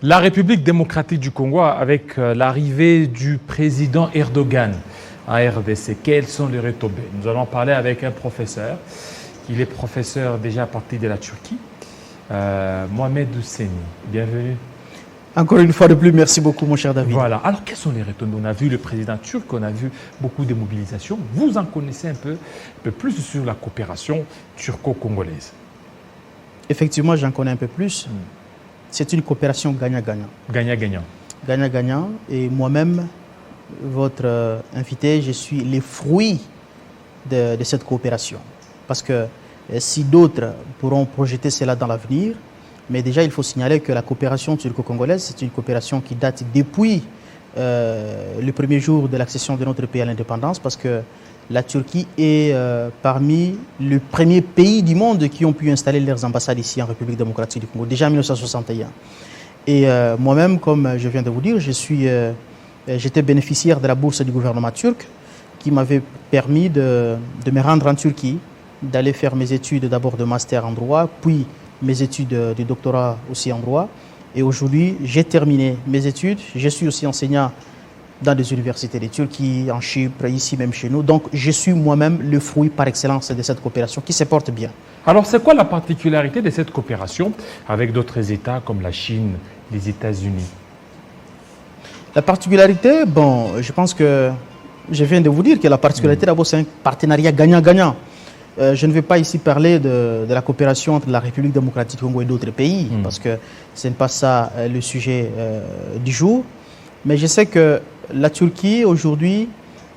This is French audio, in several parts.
La République démocratique du Congo, avec l'arrivée du président Erdogan à RDC, quelles sont les retombées? Nous allons parler avec un professeur. Il est professeur déjà à partir de la Turquie, Mohamed Housseni. Bienvenue. Encore une fois de plus, merci beaucoup mon cher David. Voilà. Alors, quelles sont les retombées? On a vu le président turc, on a vu beaucoup de mobilisations. Vous en connaissez un peu plus sur la coopération turco-congolaise. Effectivement, j'en connais un peu plus. C'est une coopération gagnant-gagnant. Gagnant-gagnant. Gagnant-gagnant. Et moi-même, votre invité, je suis les fruits de cette coopération. Parce que si d'autres pourront projeter cela dans l'avenir, mais déjà il faut signaler que la coopération turco-congolaise, c'est une coopération qui date depuis le premier jour de l'accession de notre pays à l'indépendance, parce que la Turquie est parmi les premiers pays du monde qui ont pu installer leurs ambassades ici en République démocratique du Congo, déjà en 1961. Et moi-même, comme je viens de vous dire, j'étais bénéficiaire de la bourse du gouvernement turc qui m'avait permis de me rendre en Turquie, d'aller faire mes études d'abord de master en droit, puis mes études de doctorat aussi en droit. Et aujourd'hui, j'ai terminé mes études. Je suis aussi enseignant dans des universités de Turquie, en Chypre, ici même chez nous. Donc, je suis moi-même le fruit par excellence de cette coopération qui se porte bien. Alors, c'est quoi la particularité de cette coopération avec d'autres États comme la Chine, les États-Unis? La particularité, bon, je pense que je viens de vous dire que la particularité, d'abord, c'est un partenariat gagnant-gagnant. Je ne vais pas ici parler de la coopération entre la République démocratique du Congo et d'autres pays, parce que ce n'est pas ça le sujet du jour. Mais je sais que la Turquie, aujourd'hui,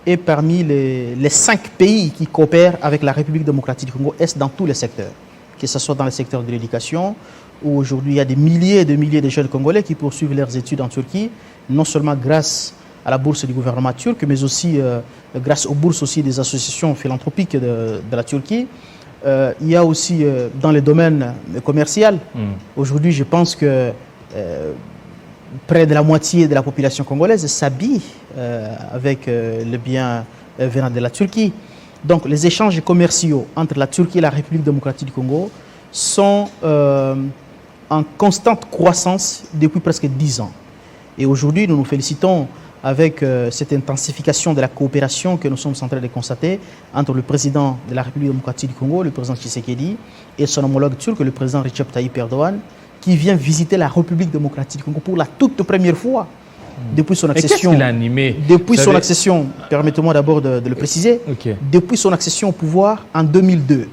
est parmi les 5 pays qui coopèrent avec la République démocratique du Congo Est dans tous les secteurs, que ce soit dans le secteur de l'éducation, où aujourd'hui il y a des milliers et des milliers de jeunes Congolais qui poursuivent leurs études en Turquie, non seulement grâce à la bourse du gouvernement turc, mais aussi grâce aux bourses aussi des associations philanthropiques de la Turquie. Il y a aussi dans le domaine commercial, aujourd'hui je pense que près de la moitié de la population congolaise s'habille avec le bien venant de la Turquie. Donc les échanges commerciaux entre la Turquie et la République démocratique du Congo sont en constante croissance depuis presque 10 ans. Et aujourd'hui, nous nous félicitons avec cette intensification de la coopération que nous sommes en train de constater entre le président de la République démocratique du Congo, le président Tshisekedi, et son homologue turc, le président Recep Tayyip Erdogan, qui vient visiter la République démocratique du Congo pour la toute première fois depuis son accession. Et qu'est-ce qu'il a animé? Depuis son accession, permettez-moi d'abord de le préciser, depuis son accession au pouvoir en 2002,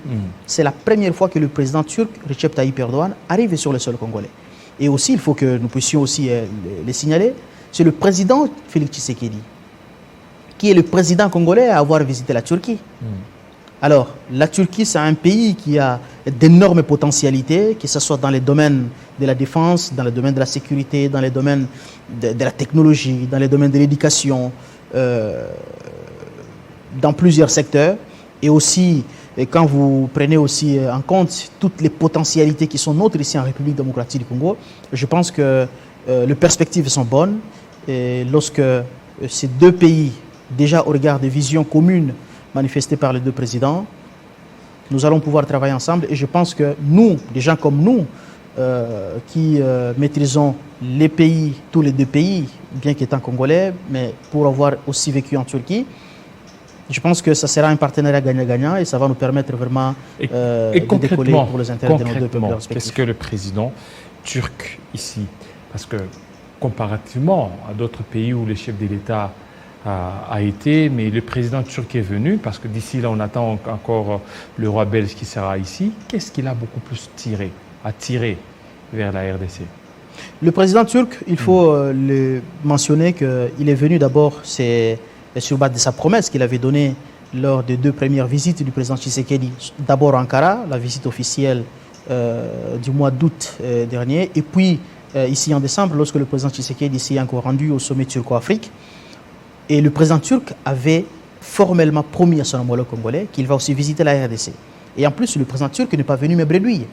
c'est la première fois que le président turc, Recep Tayyip Erdogan, arrive sur le sol congolais. Et aussi, il faut que nous puissions aussi les signaler, c'est le président Félix Tshisekedi, qui est le président congolais à avoir visité la Turquie. Alors, la Turquie, c'est un pays qui a d'énormes potentialités, que ce soit dans les domaines de la défense, dans les domaines de la sécurité, dans les domaines de la technologie, dans les domaines de l'éducation, dans plusieurs secteurs. Et aussi, quand vous prenez aussi en compte toutes les potentialités qui sont nôtres ici en République démocratique du Congo, je pense que les perspectives sont bonnes. Et lorsque ces deux pays, déjà au regard des visions communes manifestées par les deux présidents, nous allons pouvoir travailler ensemble. Et je pense que nous, des gens comme nous, qui maîtrisons les pays, tous les deux pays, bien qu'étant congolais, mais pour avoir aussi vécu en Turquie, je pense que ça sera un partenariat gagnant-gagnant et ça va nous permettre vraiment de décoller pour les intérêts de nos deux peuples respectifs. Qu'est-ce que le président turc ici, parce que comparativement à d'autres pays où le chef de l'État a été, mais le président turc est venu, parce que d'ici là on attend encore le roi belge qui sera ici, qu'est-ce qu'il a beaucoup plus attiré vers la RDC? Le président turc, il faut le mentionner qu'il est venu d'abord, c'est sur base de sa promesse qu'il avait donnée lors des 2 premières visites du président Tshisekedi. D'abord Ankara, la visite officielle du mois d'août dernier, et puis ici en décembre, lorsque le président Tshisekedi s'est encore rendu au sommet turco-afrique. Et le président turc avait formellement promis à son homologue congolais qu'il va aussi visiter la RDC. Et en plus, le président turc n'est pas venu me bredouiller.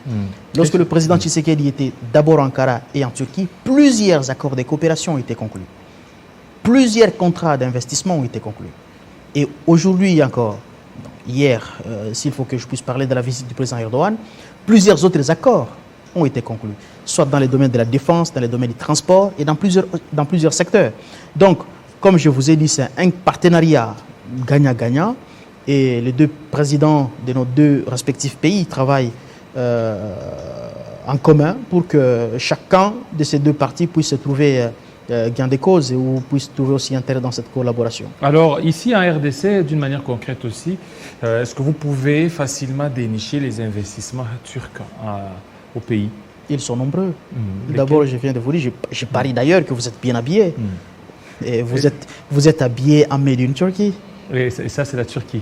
Lorsque le président Tshisekedi était d'abord en Ankara et en Turquie, plusieurs accords de coopération ont été conclus. Plusieurs contrats d'investissement ont été conclus. Et aujourd'hui encore, hier, s'il faut que je puisse parler de la visite du président Erdogan, plusieurs autres accords ont été conclus, soit dans les domaines de la défense, dans les domaines du transport et dans plusieurs secteurs. Donc, comme je vous ai dit, c'est un partenariat gagnant-gagnant et les deux présidents de nos deux respectifs pays travaillent en commun pour que chacun de ces deux parties puisse se trouver gain de cause et ou puisse trouver aussi intérêt dans cette collaboration. Alors ici en RDC, d'une manière concrète aussi, est-ce que vous pouvez facilement dénicher les investissements turcs au pays? Ils sont nombreux. D'abord, je viens de vous dire, je parie d'ailleurs que vous êtes bien habillés. Et vous êtes habillés en Made in Turkey. Et ça, c'est la Turquie.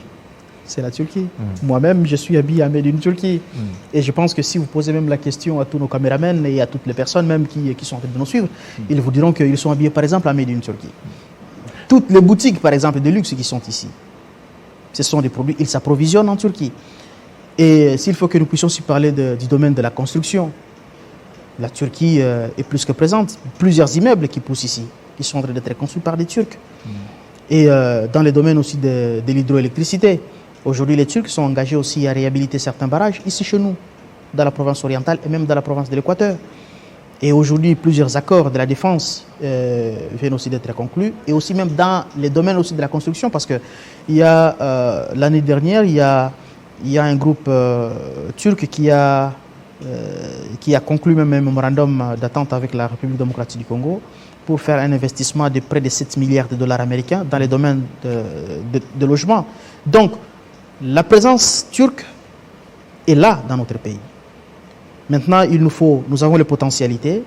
C'est la Turquie. Moi-même, je suis habillé en Made in Turkey. Et je pense que si vous posez même la question à tous nos caméramens et à toutes les personnes même qui sont en train de nous suivre, ils vous diront qu'ils sont habillés par exemple en Made in Turkey. Toutes les boutiques par exemple de luxe qui sont ici, ce sont des produits, ils s'approvisionnent en Turquie. Et s'il faut que nous puissions aussi parler du domaine de la construction, la Turquie est plus que présente. Plusieurs immeubles qui poussent ici, qui sont en train d'être construits par des Turcs. Et dans les domaines aussi de l'hydroélectricité. Aujourd'hui, les Turcs sont engagés aussi à réhabiliter certains barrages ici chez nous, dans la province orientale et même dans la province de l'Équateur. Et aujourd'hui, plusieurs accords de la défense viennent aussi d'être conclus, et aussi même dans les domaines aussi de la construction, parce que l'année dernière, il y a un groupe turc qui a conclu même un mémorandum d'attente avec la République démocratique du Congo pour faire un investissement de près de 7 milliards de dollars américains dans les domaines de logement. Donc, la présence turque est là dans notre pays. Maintenant, nous avons les potentialités.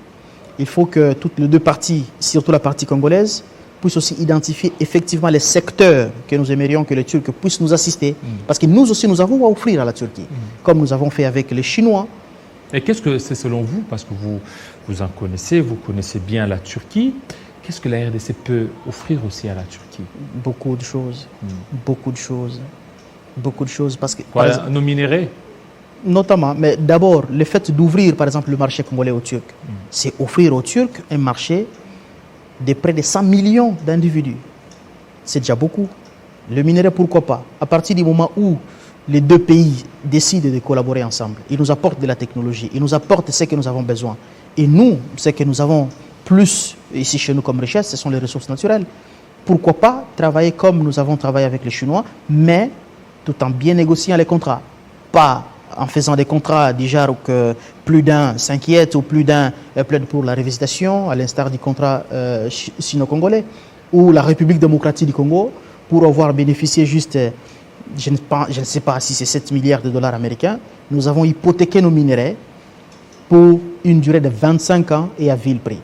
Il faut que toutes les deux parties, surtout la partie congolaise, puissent aussi identifier effectivement les secteurs que nous aimerions que les Turcs puissent nous assister. Parce que nous aussi, nous avons à offrir à la Turquie, comme nous avons fait avec les Chinois. Et qu'est-ce que c'est selon vous, parce que vous en connaissez, vous connaissez bien la Turquie, qu'est-ce que la RDC peut offrir aussi à la Turquie? Beaucoup de choses. Beaucoup de choses. Beaucoup de choses. Parce que, nos minéraux? Notamment, mais d'abord, le fait d'ouvrir par exemple le marché congolais aux Turcs, c'est offrir aux Turcs un marché de près de 100 millions d'individus. C'est déjà beaucoup. Le minerai, pourquoi pas? À partir du moment où les deux pays décident de collaborer ensemble, ils nous apportent de la technologie, ils nous apportent ce que nous avons besoin. Et nous, ce que nous avons plus ici chez nous comme richesse, ce sont les ressources naturelles. Pourquoi pas travailler comme nous avons travaillé avec les Chinois, mais tout en bien négociant les contrats. Pas en faisant des contrats du genre que plus d'un s'inquiète ou plus d'un plaide pour la révisitation, à l'instar du contrat sino-congolais, ou la République démocratique du Congo, pour avoir bénéficié juste, je ne sais pas si c'est 7 milliards de dollars américains, nous avons hypothéqué nos minéraux pour une durée de 25 ans et à vil prix.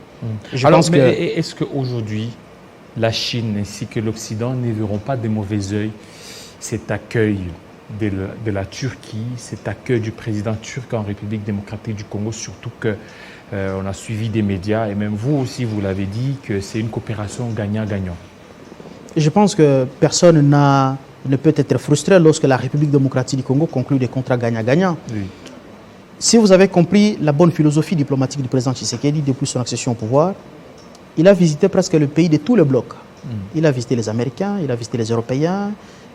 Est-ce qu'aujourd'hui, la Chine ainsi que l'Occident ne verront pas de mauvais œil cet accueil de la Turquie, cet accueil du président turc en République démocratique du Congo, surtout qu'on a suivi des médias, et même vous aussi, vous l'avez dit, que c'est une coopération gagnant-gagnant? Je pense que personne ne peut être frustré lorsque la République démocratique du Congo conclut des contrats gagnant-gagnant. Oui. Si vous avez compris la bonne philosophie diplomatique du président Tshisekedi depuis son accession au pouvoir, il a visité presque le pays de tout le bloc. Il a visité les Américains, il a visité les Européens,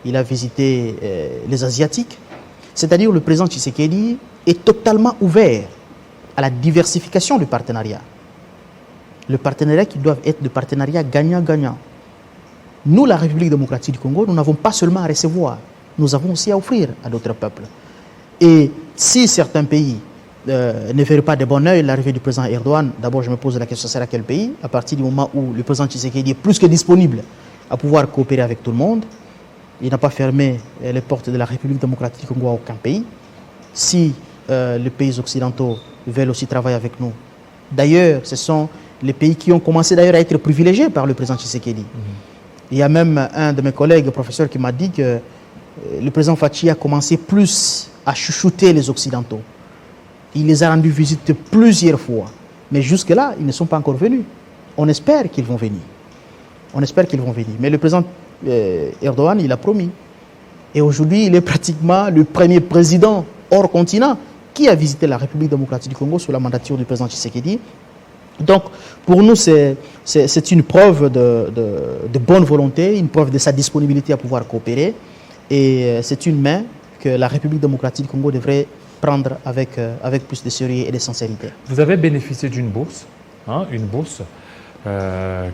il a visité les Asiatiques. C'est-à-dire le président Tshisekedi est totalement ouvert à la diversification du partenariat. Le partenariat qui doit être de partenariat gagnant-gagnant. Nous, la République démocratique du Congo, nous n'avons pas seulement à recevoir, nous avons aussi à offrir à d'autres peuples. Et si certains pays ne verraient pas de bon oeil l'arrivée du président Erdogan, d'abord je me pose la question, ça sera quel pays? À partir du moment où le président Tshisekedi est plus que disponible à pouvoir coopérer avec tout le monde, il n'a pas fermé les portes de la République démocratique du Congo à aucun pays. Si les pays occidentaux veulent aussi travailler avec nous, d'ailleurs, ce sont les pays qui ont commencé d'ailleurs à être privilégiés par le président Tshisekedi. Il y a même un de mes collègues, professeur, qui m'a dit que le président Fachi a commencé plus à chouchouter les Occidentaux. Il les a rendus visite plusieurs fois. Mais jusque-là, ils ne sont pas encore venus. On espère qu'ils vont venir. On espère qu'ils vont venir. Mais le président Erdogan, il a promis. Et aujourd'hui, il est pratiquement le premier président hors continent qui a visité la République démocratique du Congo sous la mandature du président Tshisekedi. Donc, pour nous, c'est une preuve de bonne volonté, une preuve de sa disponibilité à pouvoir coopérer. Et c'est une main que la République démocratique du Congo devrait prendre avec plus de sérieux et de sincérité. Vous avez bénéficié d'une bourse, une bourse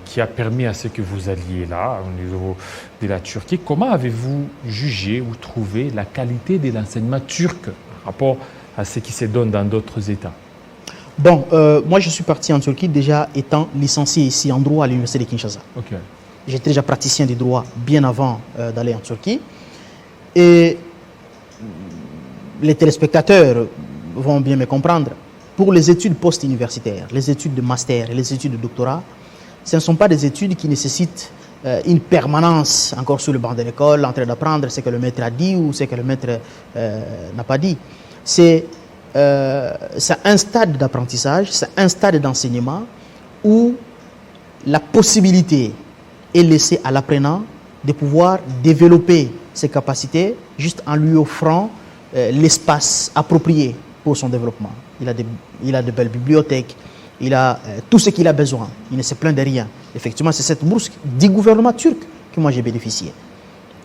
qui a permis à ce que vous alliez là, au niveau de la Turquie. Comment avez-vous jugé ou trouvé la qualité de l'enseignement turc par rapport à ce qui se donne dans d'autres États? Bon, moi je suis parti en Turquie déjà étant licencié ici en droit à l'université de Kinshasa. Ok. J'étais déjà praticien du droit bien avant d'aller en Turquie. Et les téléspectateurs vont bien me comprendre. Pour les études post-universitaires, les études de master et les études de doctorat, ce ne sont pas des études qui nécessitent une permanence encore sur le banc de l'école, en train d'apprendre ce que le maître a dit ou ce que le maître n'a pas dit. C'est un stade d'apprentissage, c'est un stade d'enseignement où la possibilité est laissée à l'apprenant de pouvoir développer ses capacités juste en lui offrant l'espace approprié pour son développement. Il a de belles bibliothèques, il a tout ce qu'il a besoin, il ne se plaint de rien. Effectivement, c'est cette bourse du gouvernement turc que moi j'ai bénéficié.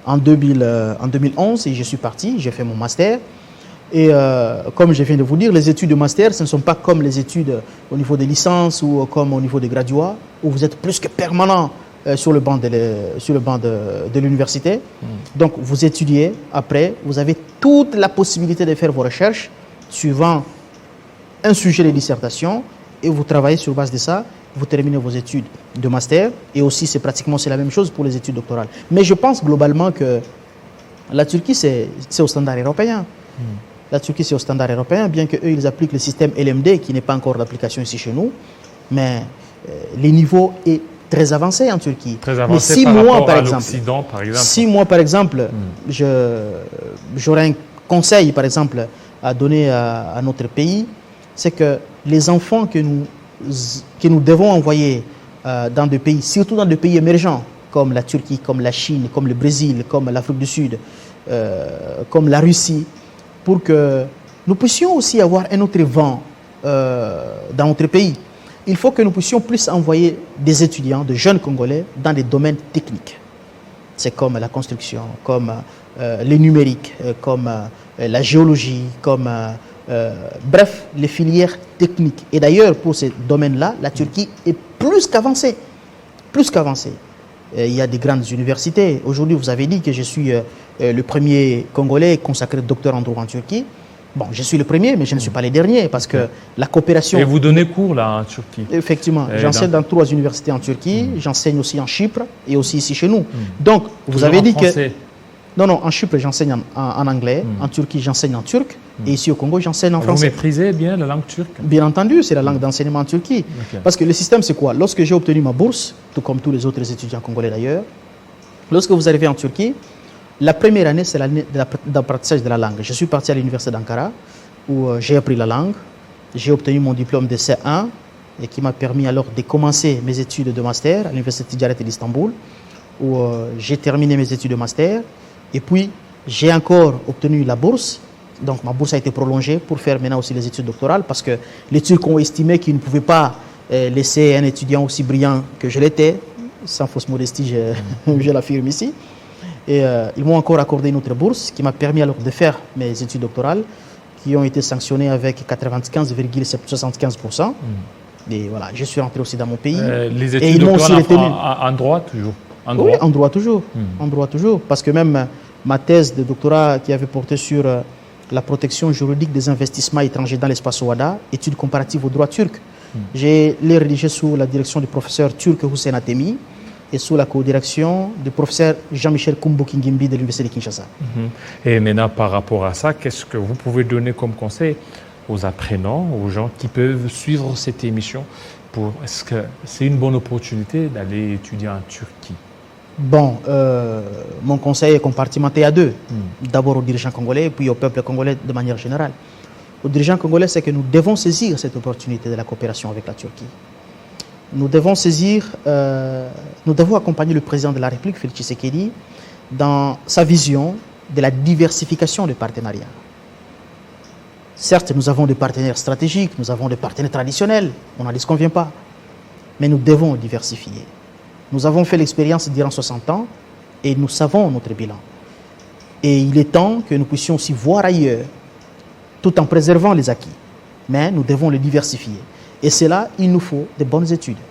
En 2011, je suis parti, j'ai fait mon master. Et comme je viens de vous dire, les études de master, ce ne sont pas comme les études au niveau des licences ou comme au niveau des graduats, où vous êtes plus que permanent sur le banc de l'université. Donc, vous étudiez, après, vous avez toute la possibilité de faire vos recherches suivant un sujet de dissertation et vous travaillez sur base de ça, vous terminez vos études de master et aussi c'est la même chose pour les études doctorales. Mais je pense globalement que la Turquie, c'est au standard européen. La Turquie, c'est au standard européen, bien qu'eux, ils appliquent le système LMD qui n'est pas encore d'application ici chez nous. Mais les niveaux est très avancé en Turquie. Très avancé. Mais 6 mois, par exemple. 6 mois, par exemple, j'aurais un conseil, par exemple, à donner à notre pays, c'est que les enfants que nous devons envoyer dans des pays, surtout dans des pays émergents, comme la Turquie, comme la Chine, comme le Brésil, comme l'Afrique du Sud, comme la Russie, pour que nous puissions aussi avoir un autre vent dans notre pays. Il faut que nous puissions plus envoyer des étudiants, de jeunes Congolais, dans des domaines techniques. C'est comme la construction, comme les numériques, comme la géologie, comme bref, les filières techniques. Et d'ailleurs, pour ces domaines-là, la Turquie est plus qu'avancée. Plus qu'avancée. Il y a des grandes universités. Aujourd'hui, vous avez dit que je suis le premier Congolais consacré docteur en droit en Turquie. Bon, je suis le premier, mais je ne suis pas le dernier, parce que la coopération... Et vous donnez cours, là, en Turquie? Effectivement. J'enseigne dans 3 universités en Turquie. J'enseigne aussi en Chypre et aussi ici chez nous. Donc, vous avez dit que... Non, en Chypre, j'enseigne en anglais. En Turquie, j'enseigne en turc. Et ici au Congo, j'enseigne en français. Vous maîtrisez bien la langue turque? Bien entendu, c'est la langue d'enseignement en Turquie. Parce que le système, c'est quoi? Lorsque j'ai obtenu ma bourse, tout comme tous les autres étudiants congolais d'ailleurs, lorsque vous arrivez en Turquie, la première année, c'est l'année d'apprentissage de la langue. Je suis parti à l'université d'Ankara, où j'ai appris la langue. J'ai obtenu mon diplôme de C1, et qui m'a permis alors de commencer mes études de master à l'université Ticaret d'Istanbul, où j'ai terminé mes études de master. Et puis, j'ai encore obtenu la bourse. Donc, ma bourse a été prolongée pour faire maintenant aussi les études doctorales, parce que les Turcs ont estimé qu'ils ne pouvaient pas laisser un étudiant aussi brillant que je l'étais, sans fausse modestie, je l'affirme ici. Et ils m'ont encore accordé une autre bourse qui m'a permis alors de faire mes études doctorales, qui ont été sanctionnées avec 95,75%. Et voilà, je suis rentré aussi dans mon pays. Les études doctorales en droit toujours? Oui, en droit toujours. En droit toujours. Parce que même ma thèse de doctorat qui avait porté sur la protection juridique des investissements étrangers dans l'espace OHADA, études comparatives au droit turc. J'ai les rédigé sous la direction du professeur turc Hussein Atemi et sous la co-direction du professeur Jean-Michel Kumbu-Kingimbi de l'Université de Kinshasa. Et maintenant, par rapport à ça, qu'est-ce que vous pouvez donner comme conseil aux apprenants, aux gens qui peuvent suivre cette émission? Est-ce que c'est une bonne opportunité d'aller étudier en Turquie? Bon, mon conseil est compartimenté à 2. D'abord aux dirigeants congolais, puis au peuple congolais de manière générale. Aux dirigeants congolais, c'est que nous devons saisir cette opportunité de la coopération avec la Turquie. Nous devons accompagner le président de la République, Félix Tshisekedi, dans sa vision de la diversification des partenariats. Certes, nous avons des partenaires stratégiques, nous avons des partenaires traditionnels, on n'en disconvient pas, mais nous devons diversifier. Nous avons fait l'expérience durant 60 ans et nous savons notre bilan. Et il est temps que nous puissions aussi voir ailleurs tout en préservant les acquis. Mais nous devons les diversifier. Et c'est là, il nous faut de bonnes études.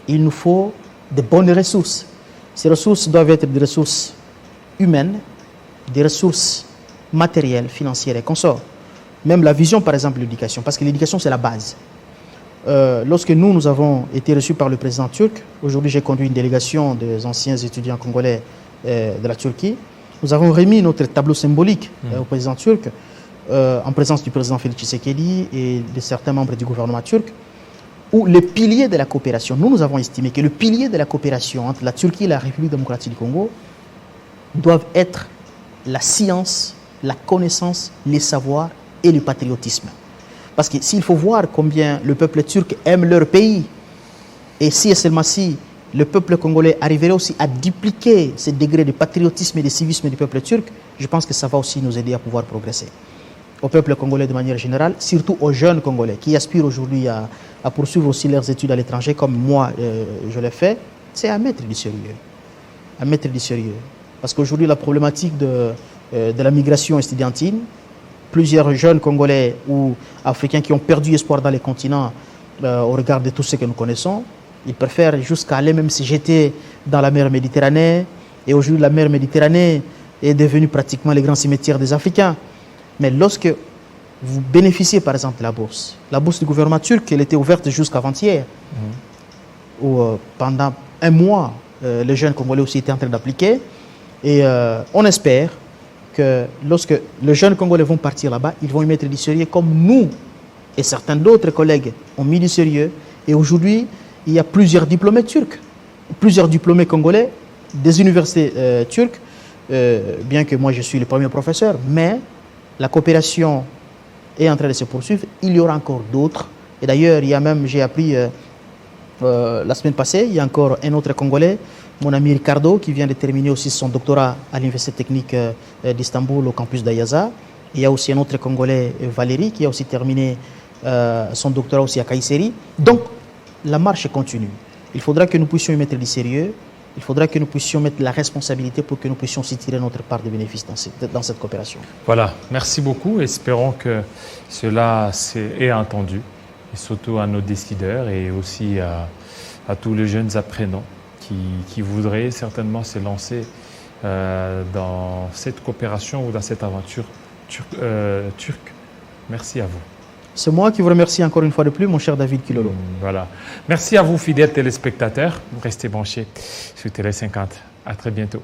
Il nous faut de bonnes ressources. Ces ressources doivent être des ressources humaines, des ressources matérielles, financières et consorts. Même la vision, par exemple, de l'éducation, parce que l'éducation, c'est la base. Lorsque nous avons été reçus par le président turc, aujourd'hui j'ai conduit une délégation des anciens étudiants congolais de la Turquie, nous avons remis notre tableau symbolique au président turc, en présence du président Félix Tshisekedi et de certains membres du gouvernement turc, où le pilier de la coopération, nous avons estimé que le pilier de la coopération entre la Turquie et la République démocratique du Congo doivent être la science, la connaissance, les savoirs et le patriotisme. Parce que s'il faut voir combien le peuple turc aime leur pays, et si et seulement si le peuple congolais arriverait aussi à dupliquer ce degré de patriotisme et de civisme du peuple turc, je pense que ça va aussi nous aider à pouvoir progresser. Au peuple congolais de manière générale, surtout aux jeunes congolais qui aspirent aujourd'hui à poursuivre aussi leurs études à l'étranger, comme moi je l'ai fait, c'est à mettre du sérieux. À mettre du sérieux. Parce qu'aujourd'hui, la problématique de la migration estudiantine, plusieurs jeunes Congolais ou Africains qui ont perdu espoir dans les continents au regard de tout ce que nous connaissons, ils préfèrent jusqu'à aller même se jeter dans la mer Méditerranée. Et aujourd'hui, la mer Méditerranée est devenue pratiquement le grand cimetière des Africains. Mais lorsque vous bénéficiez par exemple de la bourse du gouvernement turc, elle était ouverte jusqu'avant-hier, où pendant un mois, les jeunes Congolais aussi étaient en train d'appliquer. Et on espère que lorsque les jeunes Congolais vont partir là-bas, ils vont y mettre du sérieux comme nous et certains d'autres collègues ont mis du sérieux. Et aujourd'hui, il y a plusieurs diplômés turcs, plusieurs diplômés congolais des universités turques, bien que moi je suis le premier professeur, mais la coopération est en train de se poursuivre. Il y aura encore d'autres. Et d'ailleurs, il y a même, j'ai appris la semaine passée, il y a encore un autre Congolais, mon ami Ricardo, qui vient de terminer aussi son doctorat à l'Université technique d'Istanbul, au campus d'Ayaza. Il y a aussi un autre Congolais, Valérie, qui a aussi terminé son doctorat aussi à Kayseri. Donc, la marche continue. Il faudra que nous puissions y mettre du sérieux. Il faudra que nous puissions mettre la responsabilité pour que nous puissions aussi tirer notre part de bénéfices dans cette coopération. Voilà, merci beaucoup. Espérons que cela est entendu, et surtout à nos décideurs et aussi à tous les jeunes apprenants qui voudraient certainement se lancer dans cette coopération ou dans cette aventure turque. Merci à vous. C'est moi qui vous remercie encore une fois de plus, mon cher David Kilolo. Voilà. Merci à vous, fidèles téléspectateurs. Restez branchés sur Télé 50. À très bientôt.